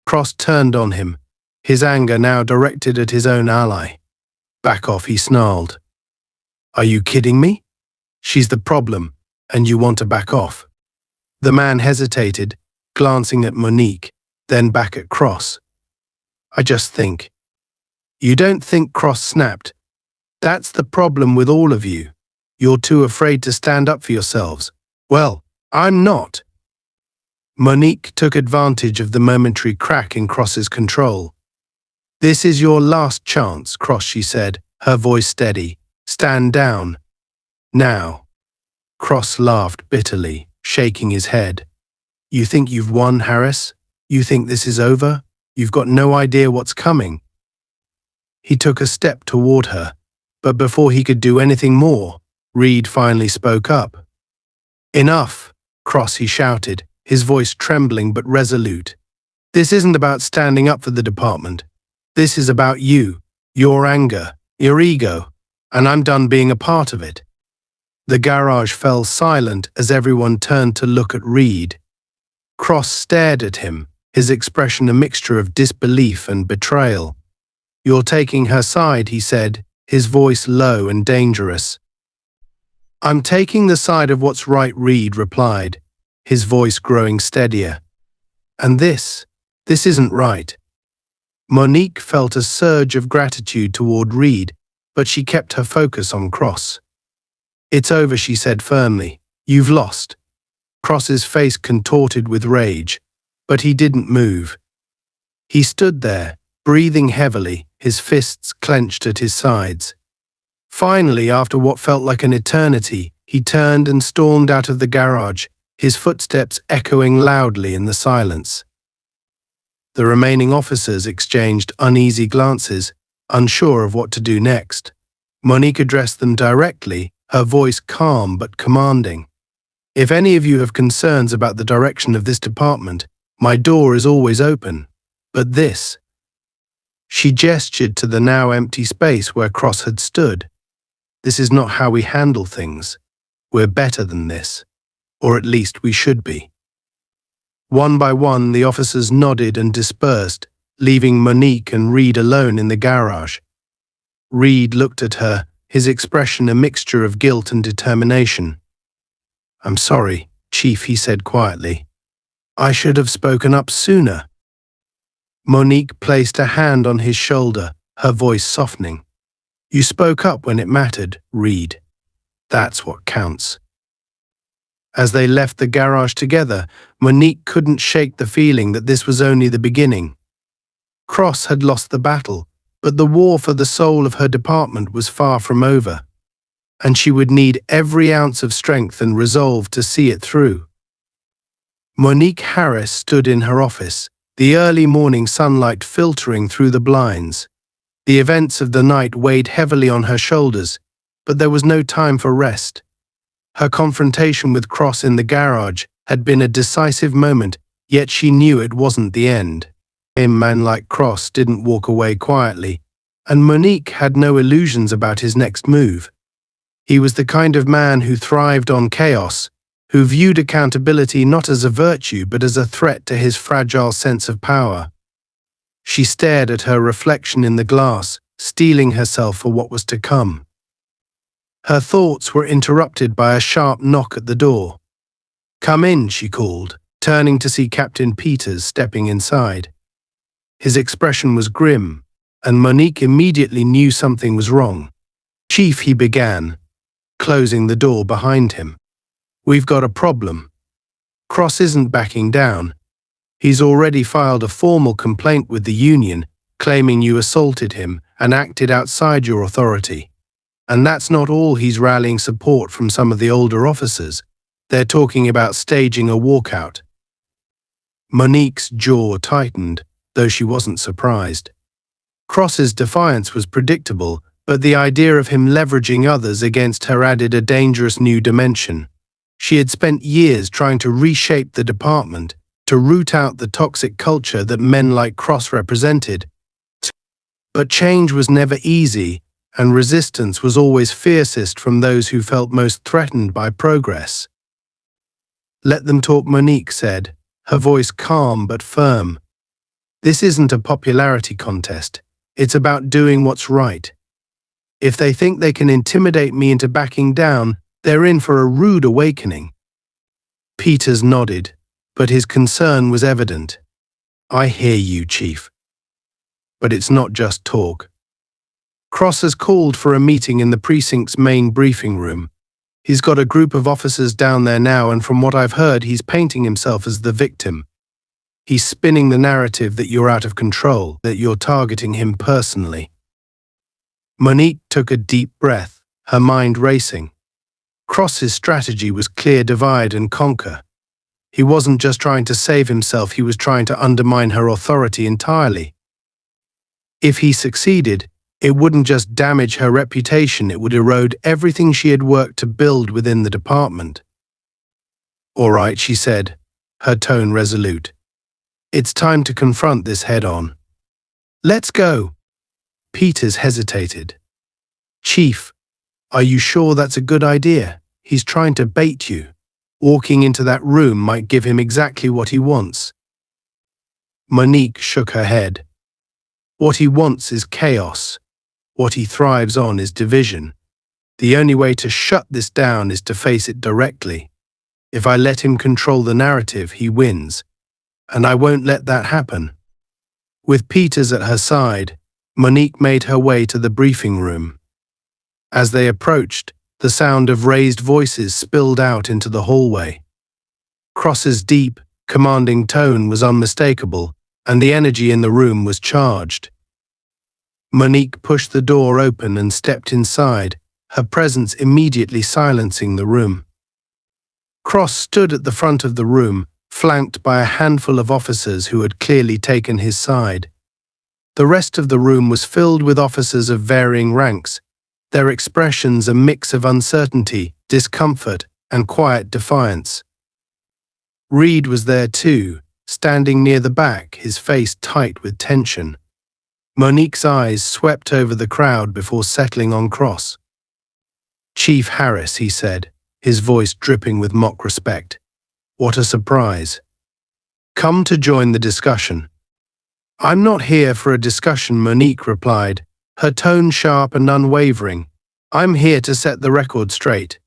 Speaker 1: Cross turned on him, his anger now directed at his own ally. Back off, he snarled. Are you kidding me? She's the problem, and you want to back off. The man hesitated, glancing at Monique, then back at Cross. I just think. You don't think, Cross snapped. That's the problem with all of you. You're too afraid to stand up for yourselves. Well, I'm not. Monique took advantage of the momentary crack in Cross's control. This is your last chance, Cross, she said, her voice steady. Stand down. Now. Cross laughed bitterly, shaking his head. You think you've won, Harris? You think this is over? You've got no idea what's coming. He took a step toward her, but before he could do anything more, Reed finally spoke up. Enough, Cross, he shouted, his voice trembling but resolute. This isn't about standing up for the department. This is about you, your anger, your ego, and I'm done being a part of it. The garage fell silent as everyone turned to look at Reed. Cross stared at him, his expression a mixture of disbelief and betrayal. You're taking her side, he said, his voice low and dangerous. I'm taking the side of what's right, Reed replied, his voice growing steadier. And this isn't right. Monique felt a surge of gratitude toward Reed, but she kept her focus on Cross. It's over, she said firmly. You've lost. Cross's face contorted with rage, but he didn't move. He stood there, breathing heavily, his fists clenched at his sides. Finally, after what felt like an eternity, he turned and stormed out of the garage, his footsteps echoing loudly in the silence. The remaining officers exchanged uneasy glances, unsure of what to do next. Monique addressed them directly, her voice calm but commanding. If any of you have concerns about the direction of this department, my door is always open. But this. She gestured to the now empty space where Cross had stood. This is not how we handle things. We're better than this. Or at least we should be. One by one, the officers nodded and dispersed, leaving Monique and Reed alone in the garage. Reed looked at her, his expression a mixture of guilt and determination. I'm sorry, Chief, he said quietly. I should have spoken up sooner. Monique placed a hand on his shoulder, her voice softening. You spoke up when it mattered, Reed. That's what counts. As they left the garage together, Monique couldn't shake the feeling that this was only the beginning. Cross had lost the battle, but the war for the soul of her department was far from over, and she would need every ounce of strength and resolve to see it through. Monique Harris stood in her office, the early morning sunlight filtering through the blinds. The events of the night weighed heavily on her shoulders, but there was no time for rest. Her confrontation with Cross in the garage had been a decisive moment, yet she knew it wasn't the end. A man like Cross didn't walk away quietly, and Monique had no illusions about his next move. He was the kind of man who thrived on chaos, who viewed accountability not as a virtue but as a threat to his fragile sense of power. She stared at her reflection in the glass, steeling herself for what was to come. Her thoughts were interrupted by a sharp knock at the door. "Come in," she called, turning to see Captain Peters stepping inside. His expression was grim, and Monique immediately knew something was wrong. "Chief," he began, closing the door behind him. "We've got a problem. Cross isn't backing down. He's already filed a formal complaint with the union, claiming you assaulted him and acted outside your authority. And that's not all, he's rallying support from some of the older officers. They're talking about staging a walkout." Monique's jaw tightened, though she wasn't surprised. Cross's defiance was predictable, but the idea of him leveraging others against her added a dangerous new dimension. She had spent years trying to reshape the department, to root out the toxic culture that men like Cross represented. But change was never easy, and resistance was always fiercest from those who felt most threatened by progress. "Let them talk," Monique said, her voice calm but firm. "This isn't a popularity contest. It's about doing what's right. If they think they can intimidate me into backing down, they're in for a rude awakening." Peters nodded, but his concern was evident. "I hear you, Chief. But it's not just talk. Cross has called for a meeting in the precinct's main briefing room. He's got a group of officers down there now, and from what I've heard, he's painting himself as the victim. He's spinning the narrative that you're out of control, that you're targeting him personally." Monique took a deep breath, her mind racing. Cross's strategy was clear: divide and conquer. He wasn't just trying to save himself, he was trying to undermine her authority entirely. If he succeeded, it wouldn't just damage her reputation, it would erode everything she had worked to build within the department. "All right," she said, her tone resolute. "It's time to confront this head-on. Let's go." Peters hesitated. "Chief, are you sure that's a good idea? He's trying to bait you. Walking into that room might give him exactly what he wants." Monique shook her head. "What he wants is chaos. What he thrives on is division. The only way to shut this down is to face it directly. If I let him control the narrative, he wins. And I won't let that happen." With Peters at her side, Monique made her way to the briefing room. As they approached, the sound of raised voices spilled out into the hallway. Cross's deep, commanding tone was unmistakable, and the energy in the room was charged. Monique pushed the door open and stepped inside, her presence immediately silencing the room. Cross stood at the front of the room, flanked by a handful of officers who had clearly taken his side. The rest of the room was filled with officers of varying ranks, their expressions a mix of uncertainty, discomfort, and quiet defiance. Reed was there too, standing near the back, his face tight with tension. Monique's eyes swept over the crowd before settling on Cross. "Chief Harris," he said, his voice dripping with mock respect. "What a surprise. Come to join the discussion." "I'm not here for a discussion," Monique replied, her tone sharp and unwavering. "I'm here to set the record straight."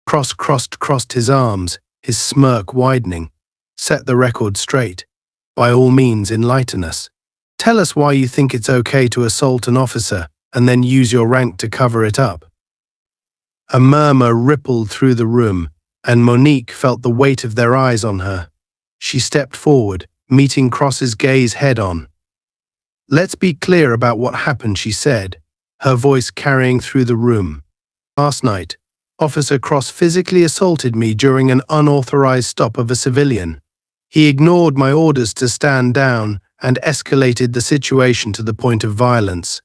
Speaker 1: Cross crossed his arms, his smirk widening. "Set the record straight. By all means, enlighten us. Tell us why you think it's okay to assault an officer and then use your rank to cover it up." A murmur rippled through the room, and Monique felt the weight of their eyes on her. She stepped forward, meeting Cross's gaze head-on. "Let's be clear about what happened," she said, her voice carrying through the room. "Last night, Officer Cross physically assaulted me during an unauthorized stop of a civilian. He ignored my orders to stand down and escalated the situation to the point of violence.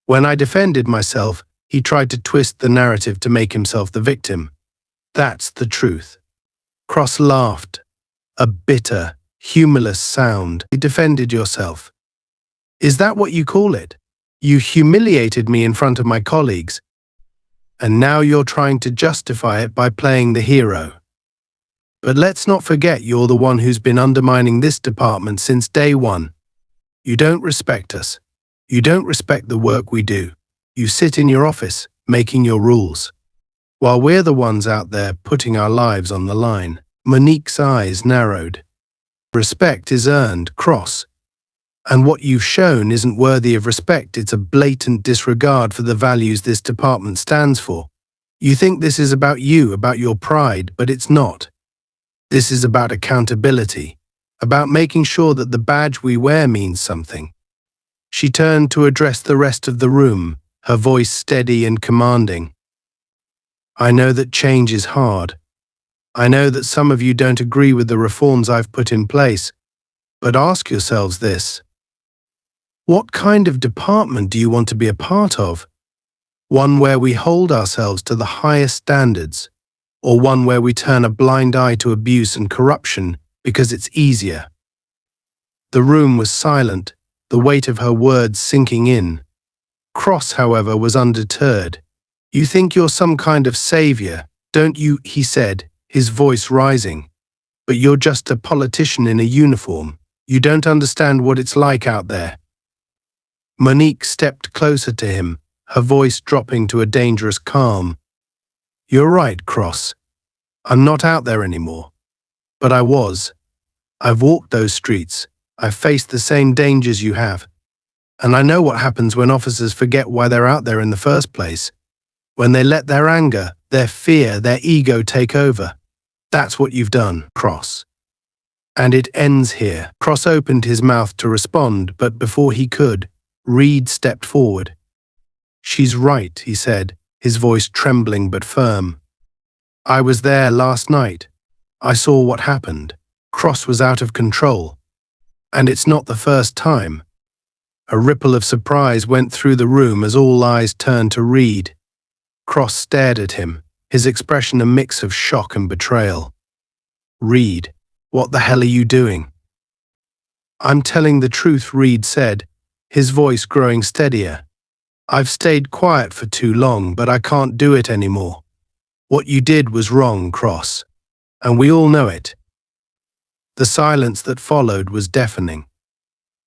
Speaker 1: When I defended myself, he tried to twist the narrative to make himself the victim. That's the truth. Cross laughed, a bitter, humorless sound. You defended yourself. Is that what you call it? You humiliated me in front of my colleagues, and now you're trying to justify it by playing the hero. But let's not forget you're the one who's been undermining this department since day one. You don't respect us. You don't respect the work we do. You sit in your office, making your rules, while we're the ones out there putting our lives on the line. Monique's eyes narrowed. Respect is earned, Cross. And what you've shown isn't worthy of respect. It's a blatant disregard for the values this department stands for. You think this is about you, about your pride, but it's not. This is about accountability, about making sure that the badge we wear means something. She turned to address the rest of the room, her voice steady and commanding. I know that change is hard. I know that some of you don't agree with the reforms I've put in place, but ask yourselves this. What kind of department do you want to be a part of? One where we hold ourselves to the highest standards, or one where we turn a blind eye to abuse and corruption because it's easier? The room was silent, the weight of her words sinking in. Cross, however, was undeterred. You think you're some kind of savior, don't you? He said, his voice rising. But you're just a politician in a uniform. You don't understand what it's like out there. Monique stepped closer to him, her voice dropping to a dangerous calm. You're right, Cross. I'm not out there anymore. But I was. I've walked those streets. I've faced the same dangers you have. And I know what happens when officers forget why they're out there in the first place. When they let their anger, their fear, their ego take over. That's what you've done, Cross. And it ends here. Cross opened his mouth to respond, but before he could, Reed stepped forward. She's right, he said, his voice trembling but firm. I was there last night. I saw what happened. Cross was out of control. And it's not the first time. A ripple of surprise went through the room as all eyes turned to Reed. Cross stared at him, his expression a mix of shock and betrayal. Reed, what the hell are you doing? I'm telling the truth, Reed said, his voice growing steadier. I've stayed quiet for too long, but I can't do it anymore. What you did was wrong, Cross. And we all know it. The silence that followed was deafening.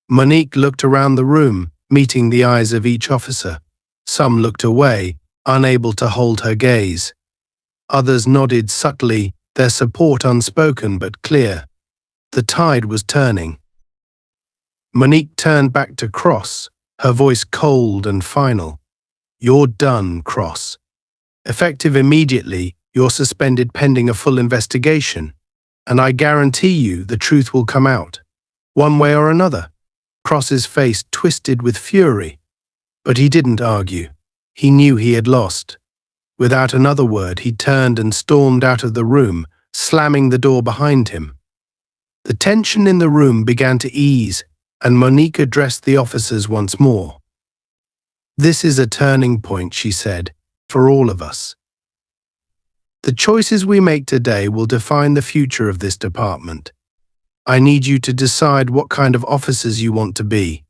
Speaker 1: Monique looked around the room, meeting the eyes of each officer. Some looked away, unable to hold her gaze. Others nodded subtly, their support unspoken but clear. The tide was turning. Monique turned back to Cross, her voice cold and final. You're done, Cross. Effective immediately, you're suspended pending a full investigation. And I guarantee you the truth will come out, one way or another. Cross's face twisted with fury. But he didn't argue. He knew he had lost. Without another word, he turned and stormed out of the room, slamming the door behind him. The tension in the room began to ease, and Monique addressed the officers once more. This is a turning point, she said, for all of us. The choices we make today will define the future of this department. I need you to decide what kind of officers you want to be,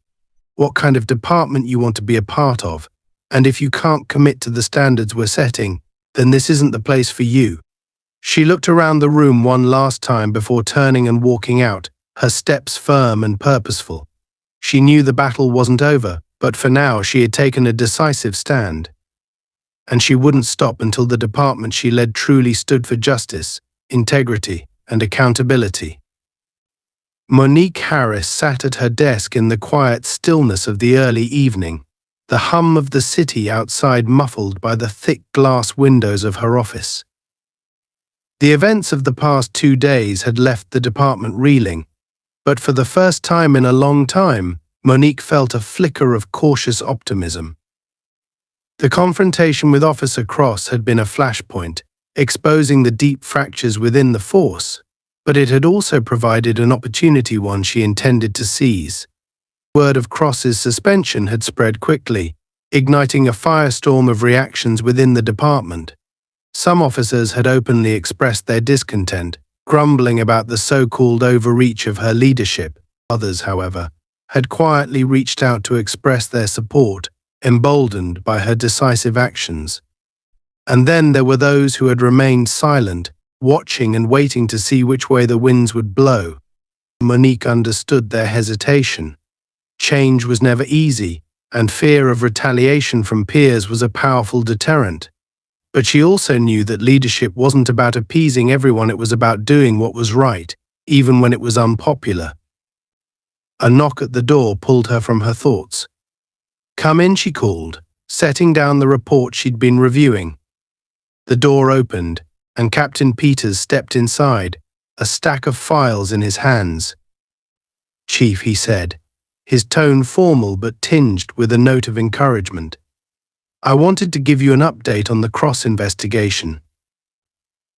Speaker 1: what kind of department you want to be a part of, and if you can't commit to the standards we're setting, then this isn't the place for you. She looked around the room one last time before turning and walking out, her steps firm and purposeful. She knew the battle wasn't over, but for now she had taken a decisive stand. And she wouldn't stop until the department she led truly stood for justice, integrity, and accountability. Monique Harris sat at her desk in the quiet stillness of the early evening, the hum of the city outside muffled by the thick glass windows of her office. The events of the past 2 days had left the department reeling, but for the first time in a long time, Monique felt a flicker of cautious optimism. The confrontation with Officer Cross had been a flashpoint, exposing the deep fractures within the force, but it had also provided an opportunity, one she intended to seize. Word of Cross's suspension had spread quickly, igniting a firestorm of reactions within the department. Some officers had openly expressed their discontent, grumbling about the so-called overreach of her leadership. Others, however, had quietly reached out to express their support, emboldened by her decisive actions. And then there were those who had remained silent, watching and waiting to see which way the winds would blow. Monique understood their hesitation. Change was never easy, and fear of retaliation from peers was a powerful deterrent. But she also knew that leadership wasn't about appeasing everyone, it was about doing what was right, even when it was unpopular. A knock at the door pulled her from her thoughts. "Come in," she called, setting down the report she'd been reviewing. The door opened, and Captain Peters stepped inside, a stack of files in his hands. "Chief," he said, his tone formal but tinged with a note of encouragement. "I wanted to give you an update on the Cross investigation."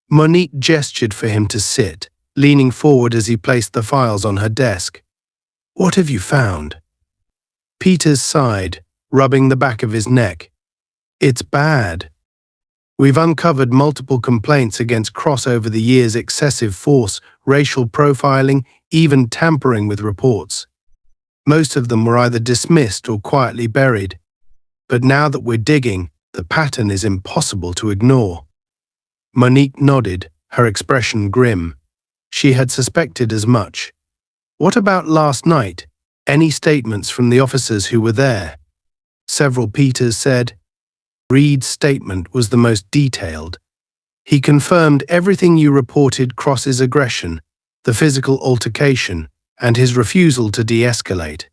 Speaker 1: Monique gestured for him to sit, leaning forward as he placed the files on her desk. "What have you found?" Peters sighed, rubbing the back of his neck. "It's bad. We've uncovered multiple complaints against Cross over the years: excessive force, racial profiling, even tampering with reports. Most of them were either dismissed or quietly buried. But now that we're digging, the pattern is impossible to ignore." Monique nodded, her expression grim. She had suspected as much. "What about last night? Any statements from the officers who were there?" Several, Peters said. Reed's statement was the most detailed. He confirmed everything you reported: Cross's aggression, the physical altercation, and his refusal to de-escalate.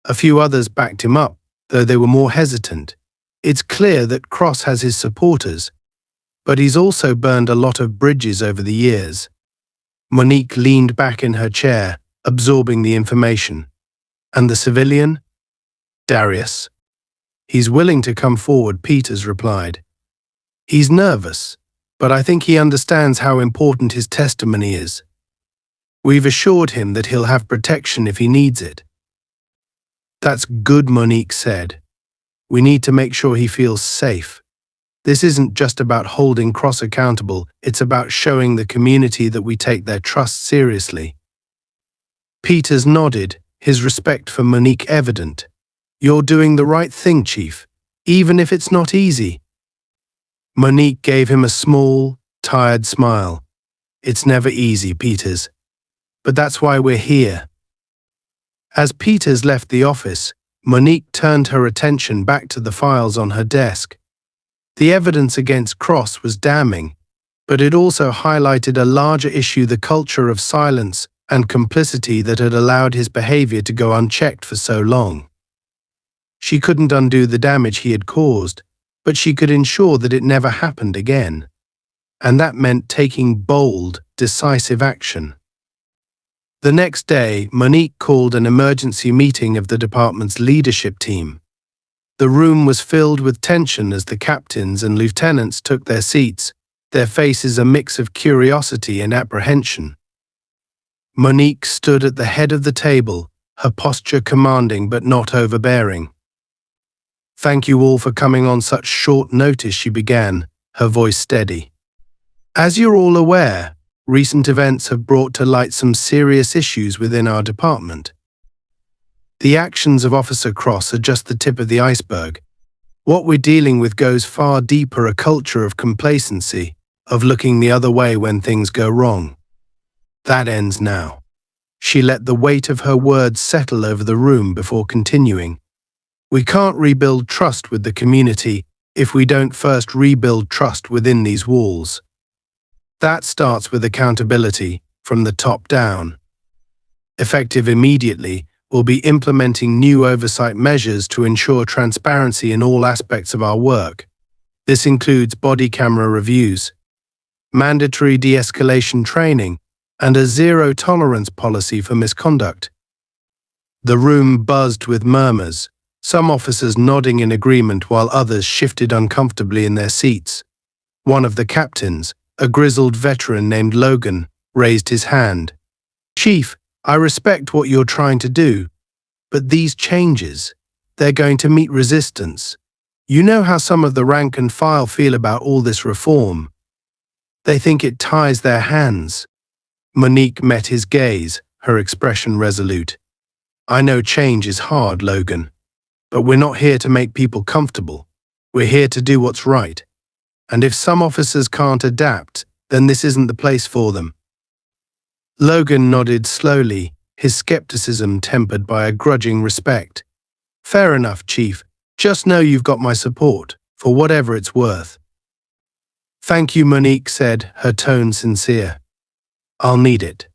Speaker 1: A few others backed him up, though they were more hesitant. "It's clear that Cross has his supporters, but he's also burned a lot of bridges over the years." Monique leaned back in her chair, absorbing the information. "And the civilian?" "Darius. He's willing to come forward," Peters replied. "He's nervous, but I think he understands how important his testimony is. We've assured him that he'll have protection if he needs it." "That's good," Monique said. "We need to make sure he feels safe. This isn't just about holding Cross accountable, it's about showing the community that we take their trust seriously." Peters nodded, his respect for Monique evident. "You're doing the right thing, Chief, even if it's not easy." Monique gave him a small, tired smile. "It's never easy, Peters. But that's why we're here." As Peters left the office, Monique turned her attention back to the files on her desk. The evidence against Cross was damning, but it also highlighted a larger issue: the culture of silence and complicity that had allowed his behavior to go unchecked for so long. She couldn't undo the damage he had caused, but she could ensure that it never happened again. And that meant taking bold, decisive action. The next day, Monique called an emergency meeting of the department's leadership team. The room was filled with tension as the captains and lieutenants took their seats, their faces a mix of curiosity and apprehension. Monique stood at the head of the table, her posture commanding but not overbearing. "Thank you all for coming on such short notice," she began, her voice steady. "As you're all aware, recent events have brought to light some serious issues within our department. The actions of Officer Cross are just the tip of the iceberg. What we're dealing with goes far deeper: a culture of complacency, of looking the other way when things go wrong. That ends now." She let the weight of her words settle over the room before continuing. "We can't rebuild trust with the community if we don't first rebuild trust within these walls. That starts with accountability, from the top down. Effective immediately, we'll be implementing new oversight measures to ensure transparency in all aspects of our work. This includes body camera reviews, mandatory de-escalation training, and a zero-tolerance policy for misconduct." The room buzzed with murmurs, some officers nodding in agreement while others shifted uncomfortably in their seats. One of the captains, a grizzled veteran named Logan, raised his hand. "Chief, I respect what you're trying to do, but these changes, they're going to meet resistance. You know how some of the rank and file feel about all this reform. They think it ties their hands." Monique met his gaze, her expression resolute. "I know change is hard, Logan, but we're not here to make people comfortable. We're here to do what's right. And if some officers can't adapt, then this isn't the place for them." Logan nodded slowly, his skepticism tempered by a grudging respect. "Fair enough, Chief. Just know you've got my support, for whatever it's worth." "Thank you," Monique said, her tone sincere. "I'll need it."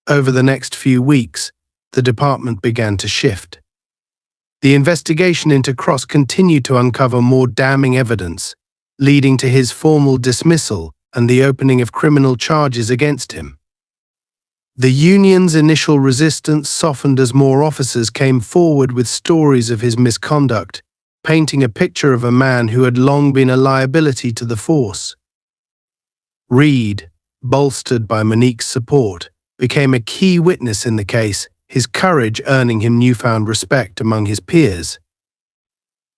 Speaker 1: Over the next few weeks, the department began to shift. The investigation into Cross continued to uncover more damning evidence, leading to his formal dismissal and the opening of criminal charges against him. The union's initial resistance softened as more officers came forward with stories of his misconduct, painting a picture of a man who had long been a liability to the force. Reed, bolstered by Monique's support, became a key witness in the case, his courage earning him newfound respect among his peers.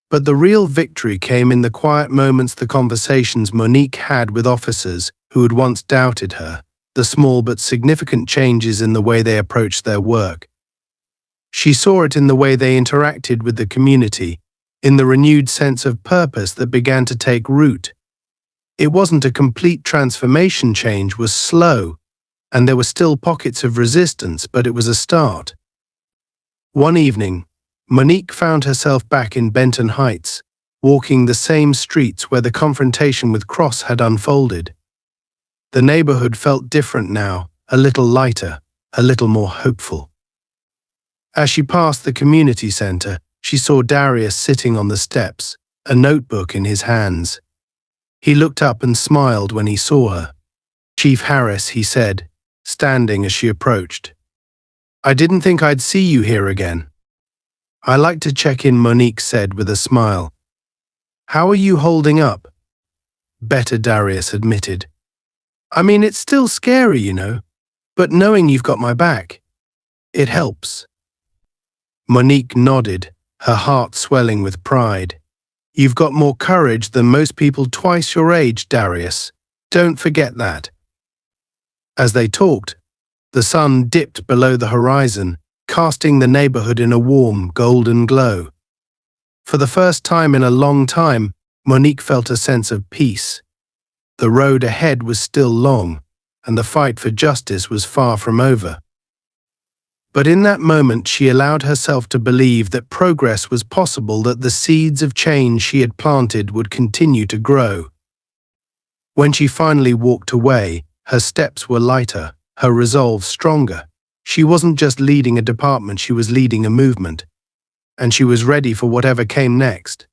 Speaker 1: But the real victory came in the quiet moments, the conversations Monique had with officers who had once doubted her, the small but significant changes in the way they approached their work. She saw it in the way they interacted with the community, in the renewed sense of purpose that began to take root. It wasn't a complete transformation. Change was slow, and there were still pockets of resistance, but it was a start. One evening, Monique found herself back in Benton Heights, walking the same streets where the confrontation with Cross had unfolded. The neighborhood felt different now, a little lighter, a little more hopeful. As she passed the community center, she saw Darius sitting on the steps, a notebook in his hands. He looked up and smiled when he saw her. "Chief Harris," he said, standing as she approached. "I didn't think I'd see you here again." "I like to check in," Monique said with a smile. "How are you holding up?" "Better," Darius admitted. "I mean, it's still scary, you know, but knowing you've got my back, it helps." Monique nodded, her heart swelling with pride. "You've got more courage than most people twice your age, Darius. Don't forget that." As they talked, the sun dipped below the horizon, casting the neighborhood in a warm, golden glow. For the first time in a long time, Monique felt a sense of peace. The road ahead was still long, and the fight for justice was far from over. But in that moment, she allowed herself to believe that progress was possible, that the seeds of change she had planted would continue to grow. When she finally walked away, her steps were lighter, her resolve stronger. She wasn't just leading a department, she was leading a movement. And she was ready for whatever came next.